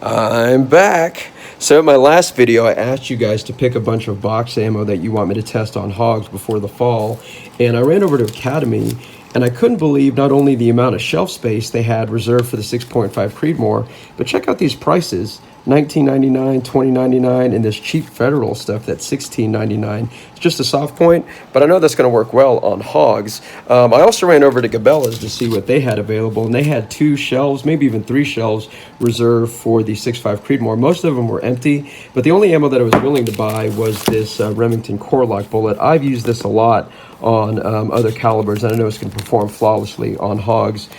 I'm back. So in my last video, I asked you guys to pick a bunch of box ammo that you want me to test on hogs before the fall. And I ran over to Academy, and I couldn't believe not only the amount of shelf space they had reserved for the 6.5 Creedmoor, but check out these prices. $19.99, $20.99, and this cheap federal stuff that's $16.99. It's just a soft point, but I know that's going to work well on hogs. I also ran over to Cabela's to see what they had available, and they had 2 shelves, maybe even 3 shelves reserved for the 6.5 Creedmoor. Most of them were empty, but the only ammo that I was willing to buy was this Remington Core-Lokt bullet. I've used this a lot on other calibers, and I know it's going to perform flawlessly on hogs.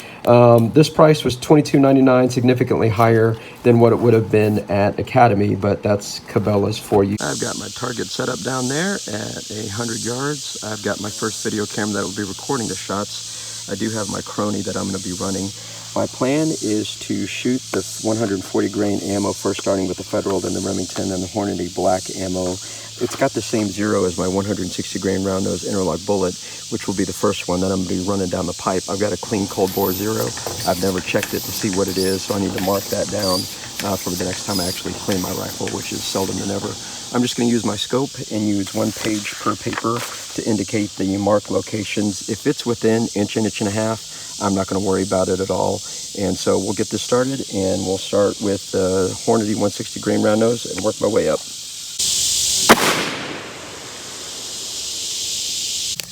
This price was $22.99, significantly higher than what it would have been at Academy, but that's Cabela's for you. I've got my target set up down there at 100 yards. I've got my first video camera that will be recording the shots. I do have my Crony that I'm going to be running. My plan is to shoot the 140 grain ammo first, starting with the Federal, then the Remington, and the Hornady black ammo. It's got the same zero as my 160 grain round nose interlock bullet, which will be the first one that I'm going to be running down the pipe. I've got a clean cold bore zero. I've never checked it to see what it is, so I need to mark that down for the next time I actually clean my rifle, which is seldom than ever. I'm just going to use my scope and use 1 page per paper to indicate the marked locations. If it's within inch and a half, I'm not going to worry about it at all. And so we'll get this started, and we'll start with the Hornady 160 grain round nose and work my way up.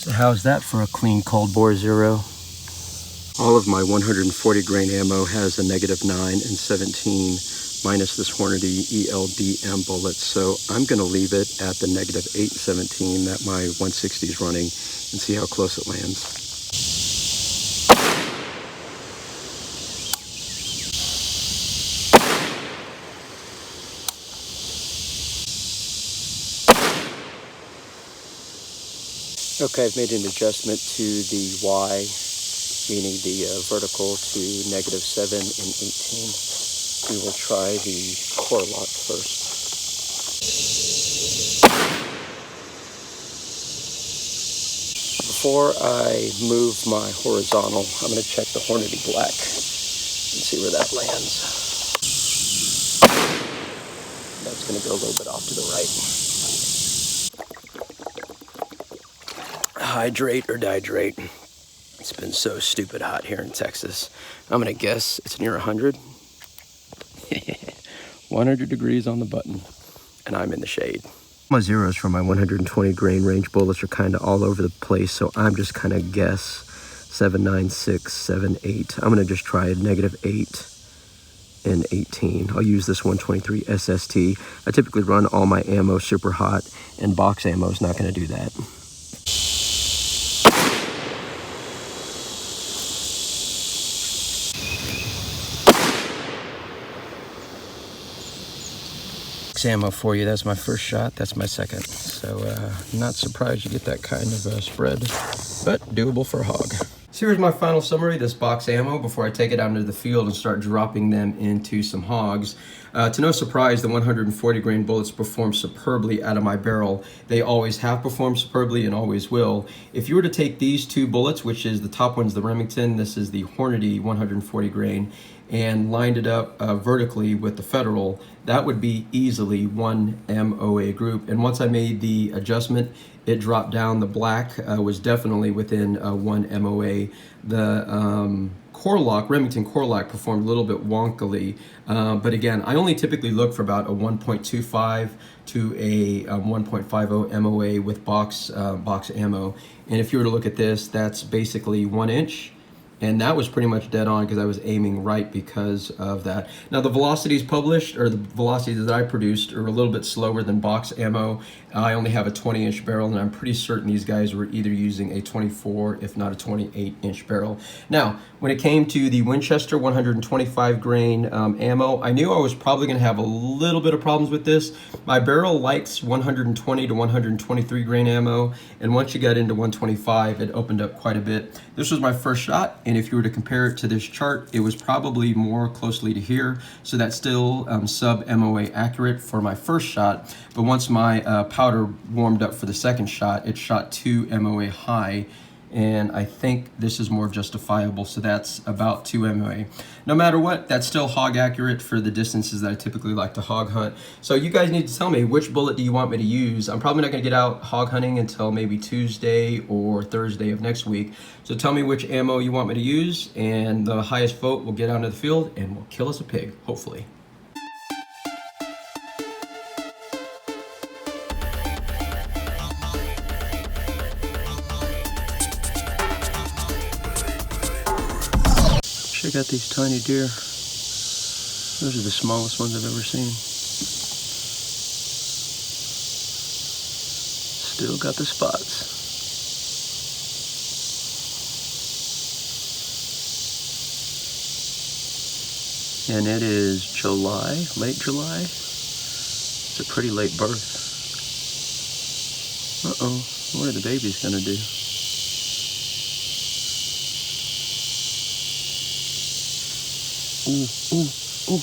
So how's that for a clean cold bore zero? All of my 140 grain ammo has a -9 and 17 minus this Hornady ELDM bullet. So I'm going to leave it at the -8 and 17 that my 160 is running and see how close it lands. Okay, I've made an adjustment to the Y, meaning the vertical, to -7 and 18. We will try the Core-Lokt first. Before I move my horizontal, I'm going to check the Hornady black and see where that lands. That's going to go a little bit off to the right. Hydrate or dihydrate. It's been so stupid hot here in Texas. I'm gonna guess it's near 100. 100 degrees on the button, and I'm in the shade. My zeros for my 120 grain range bullets are kind of all over the place, so I'm just kind of guess 796, 78. I'm gonna just try -8 and 18. I'll use this 123 SST. I typically run all my ammo super hot, and box ammo is not gonna do that. Ammo for you. That's my first shot. That's my second. So not surprised you get that kind of spread, but doable for a hog. So here's my final summary of this box ammo before I take it out into the field and start dropping them into some hogs. To no surprise, the 140 grain bullets perform superbly out of my barrel. They always have performed superbly and always will. If you were to take these 2 bullets, which is the top one's the Remington, this is the Hornady 140 grain, and lined it up vertically with the Federal, that would be easily 1 MOA group. And once I made the adjustment, it dropped down. The black was definitely within 1 MOA. The Core-Lokt, Remington Core-Lokt, performed a little bit wonkily, but again, I only typically look for about a 1.25 to a 1.50 MOA with box ammo. And if you were to look at this, that's basically 1 inch. And that was pretty much dead on because I was aiming right because of that. Now the Velocities published, or the Velocities that I produced, are a little bit slower than box ammo. I only have a 20-inch barrel, and I'm pretty certain these guys were either using a 24, if not a 28-inch barrel. Now, when it came to the Winchester 125 grain ammo, I knew I was probably going to have a little bit of problems with this. My barrel likes 120 to 123 grain ammo, and once you got into 125, it opened up quite a bit. This was my first shot, and if you were to compare it to this chart, it was probably more closely to here, so that's still sub-MOA accurate for my first shot. But once my powder warmed up for the second shot, it shot 2 MOA high, and I think this is more justifiable, so that's about 2 MOA. No matter what, that's still hog accurate for the distances that I typically like to hog hunt. So you guys need to tell me, which bullet do you want me to use? I'm probably not gonna get out hog hunting until maybe Tuesday or Thursday of next week. So tell me which ammo you want me to use, and the highest vote will get out into the field and will kill us a pig, hopefully. Check out these tiny deer. Those are the smallest ones I've ever seen. Still got the spots. And it is July, late July. It's a pretty late birth. Uh-oh, what are the babies gonna do? Ooh, ooh, ooh.